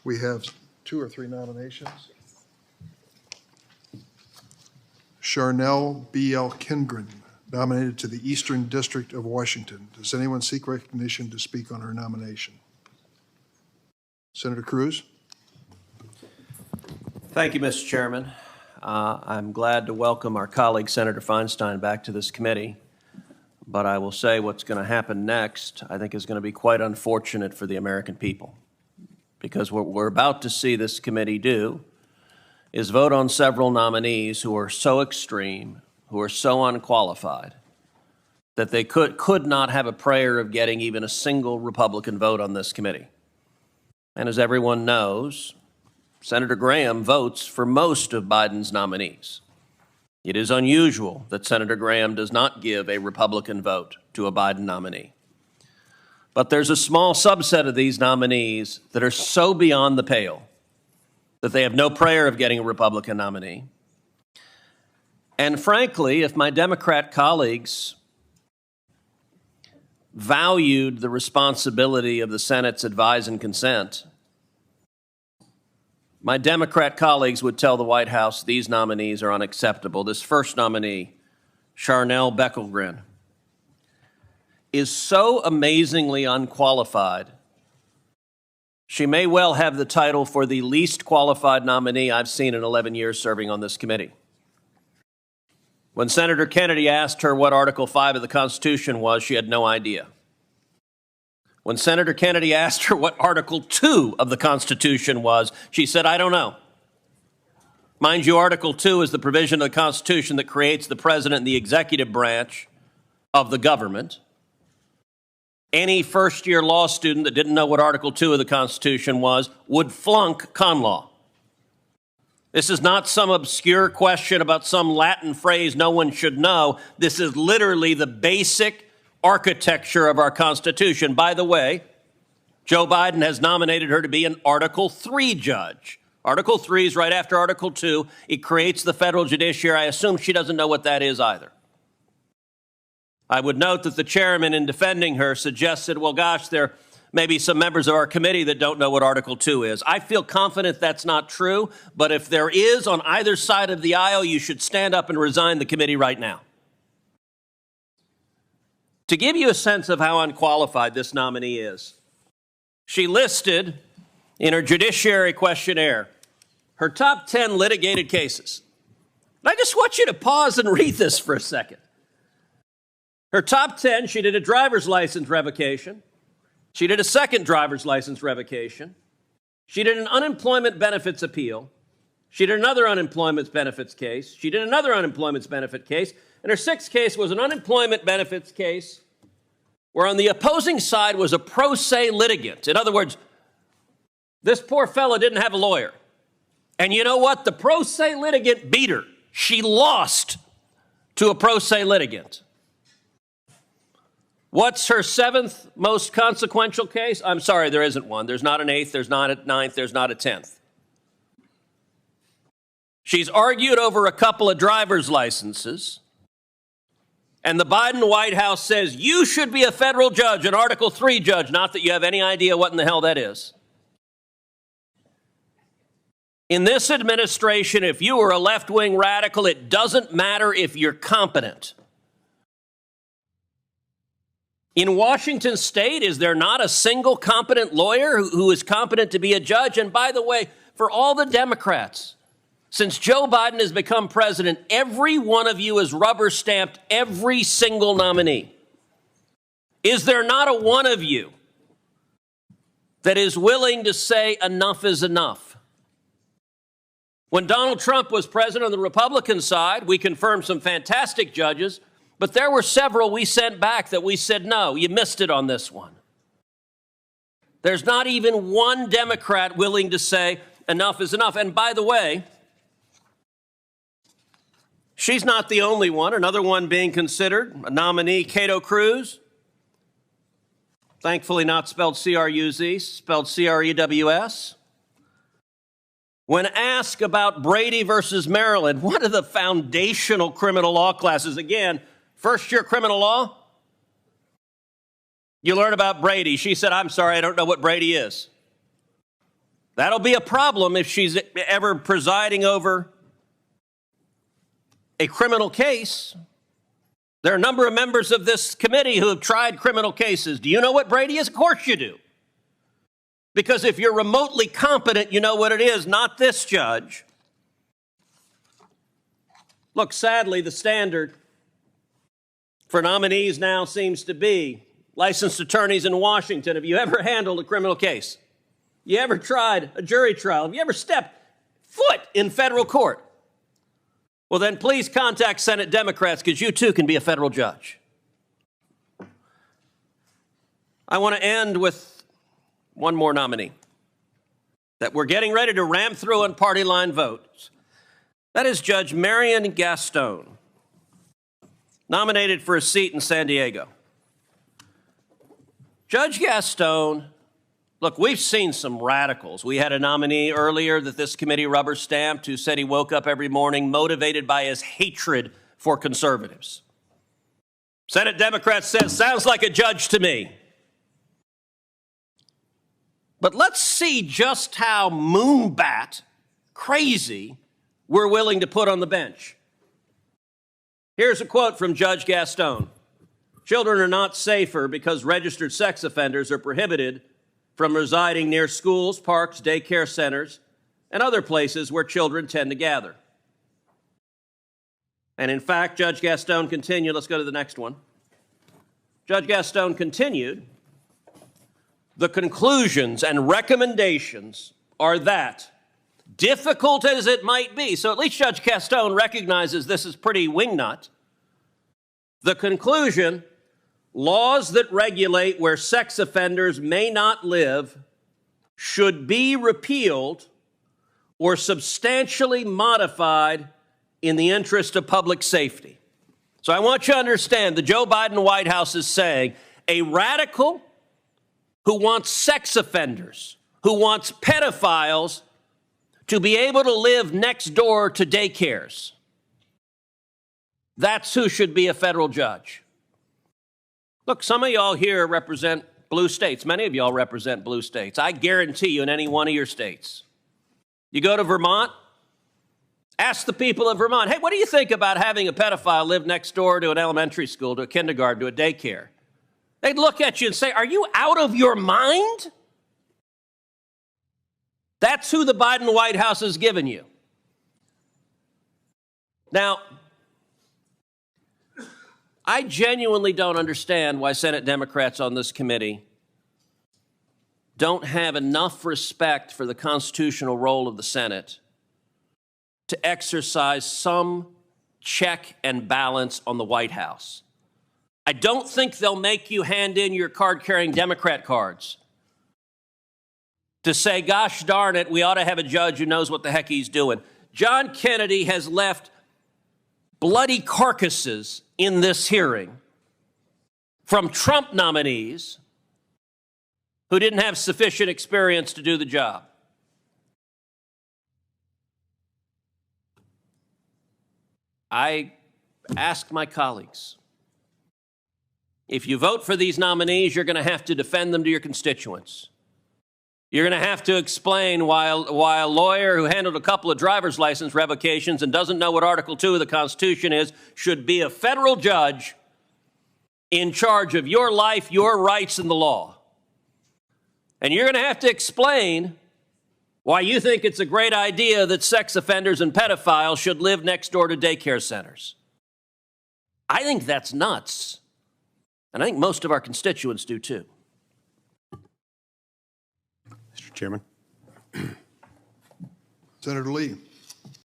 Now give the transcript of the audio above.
We have 2 or 3 nominations. Charnel B.L. Kindgren, nominated to the Eastern District of Washington. Does anyone seek recognition to speak on her nomination? Senator Cruz. Thank you, Mr. Chairman. I'm glad to welcome our colleague, Senator Feinstein, back to this committee. But I will say what's going to happen next, I think, is going to be quite unfortunate for the American people. Because what we're about to see this committee do is vote on several nominees who are so extreme, who are so unqualified, that they could not have a prayer of getting even a single Republican vote on this committee. And as everyone knows, Senator Graham votes for most of Biden's nominees. It is unusual that Senator Graham does not give a Republican vote to a Biden nominee. But there's a small subset of these nominees that are so beyond the pale that they have no prayer of getting a Republican nominee. And frankly, if my Democrat colleagues valued the responsibility of the Senate's advise and consent, my Democrat colleagues would tell the White House these nominees are unacceptable. This first nominee, Charnel Beckelgren, is so amazingly unqualified, she may well have the title for the least qualified nominee I've seen in 11 years serving on this committee. When Senator Kennedy asked her what Article 5 of the Constitution was, she had no idea. When Senator Kennedy asked her what Article 2 of the Constitution was, she said, I don't know. Mind you, Article 2 is the provision of the Constitution that creates the president and the executive branch of the government. Any first-year law student that didn't know what Article 2 of the Constitution was would flunk con law. This is not some obscure question about some Latin phrase no one should know. This is literally the basic architecture of our Constitution. By the way, Joe Biden has nominated her to be an Article 3 judge. Article 3 is right after Article 2. It creates the federal judiciary. I assume she doesn't know what that is either. I would note that the chairman, in defending her, suggested, well, gosh, there may be some members of our committee that don't know what Article 2 is. I feel confident that's not true, but if there is on either side of the aisle, you should stand up and resign the committee right now. To give you a sense of how unqualified this nominee is, she listed in her judiciary questionnaire her top 10 litigated cases. And I just want you to pause and read this for a second. Her top 10, she did a driver's license revocation. She did a second driver's license revocation. She did an unemployment benefits appeal. She did another unemployment benefits case. She did another unemployment benefit case. And her sixth case was an unemployment benefits case where on the opposing side was a pro se litigant. In other words, this poor fellow didn't have a lawyer. And you know what? The pro se litigant beat her. She lost to a pro se litigant. What's her seventh most consequential case? I'm sorry, there isn't one. There's not an eighth, there's not a ninth, there's not a 10th. She's argued over a couple of driver's licenses. And the Biden White House says you should be a federal judge, an Article 3 judge, not that you have any idea what in the hell that is. In this administration, if you are a left-wing radical, it doesn't matter if you're competent. In Washington state, is there not a single competent lawyer who is competent to be a judge? And by the way, for all the Democrats, since Joe Biden has become president, every one of you has rubber-stamped every single nominee. Is there not a one of you that is willing to say enough is enough? When Donald Trump was president on the Republican side, we confirmed some fantastic judges, but there were several we sent back that we said, no, you missed it on this one. There's not even one Democrat willing to say enough is enough. And by the way, she's not the only one. Another one being considered, a nominee, Cato Cruz. Thankfully not spelled C-R-U-Z, spelled C-R-E-W-S. When asked about Brady versus Maryland, one of the foundational criminal law classes, again, first-year criminal law, you learn about Brady. She said, I'm sorry, I don't know what Brady is. That'll be a problem if she's ever presiding over a criminal case. There are a number of members of this committee who have tried criminal cases. Do you know what Brady is? Of course you do. Because if you're remotely competent, you know what it is, not this judge. Look, sadly, the standard for nominees now seems to be licensed attorneys in Washington. Have you ever handled a criminal case? You ever tried a jury trial? Have you ever stepped foot in federal court? Well, then please contact Senate Democrats, because you too can be a federal judge. I want to end with one more nominee that we're getting ready to ram through on party line votes. That is Judge Marian Gaston, nominated for a seat in San Diego. Judge Gaston, look, we've seen some radicals. We had a nominee earlier that this committee rubber stamped who said he woke up every morning motivated by his hatred for conservatives. Senate Democrats says, sounds like a judge to me. But let's see just how moonbat crazy we're willing to put on the bench. Here's a quote from Judge Gaston. Children are not safer because registered sex offenders are prohibited from residing near schools, parks, daycare centers, and other places where children tend to gather. And in fact, Judge Gaston continued, let's go to the next one. Judge Gaston continued, the conclusions and recommendations are that, difficult as it might be, so at least Judge Gaston recognizes this is pretty wingnut, the conclusion, laws that regulate where sex offenders may not live should be repealed or substantially modified in the interest of public safety. So I want you to understand the Joe Biden White House is saying a radical who wants sex offenders, who wants pedophiles to be able to live next door to daycares. That's who should be a federal judge. Look, some of y'all here represent blue states. Many of y'all represent blue states. I guarantee you in any one of your states. You go to Vermont, ask the people of Vermont, hey, what do you think about having a pedophile live next door to an elementary school, to a kindergarten, to a daycare? They'd look at you and say, are you out of your mind? That's who the Biden White House has given you. Now, I genuinely don't understand why Senate Democrats on this committee don't have enough respect for the constitutional role of the Senate to exercise some check and balance on the White House. I don't think they'll make you hand in your card-carrying Democrat cards to say, gosh darn it, we ought to have a judge who knows what the heck he's doing. John Kennedy has left bloody carcasses in this hearing from Trump nominees who didn't have sufficient experience to do the job. I ask my colleagues, if you vote for these nominees, you're going to have to defend them to your constituents. You're going to have to explain why a lawyer who handled a couple of driver's license revocations and doesn't know what Article 2 of the Constitution is should be a federal judge in charge of your life, your rights, and the law. And you're going to have to explain why you think it's a great idea that sex offenders and pedophiles should live next door to daycare centers. I think that's nuts. And I think most of our constituents do too. Mr. Chairman. Senator Lee.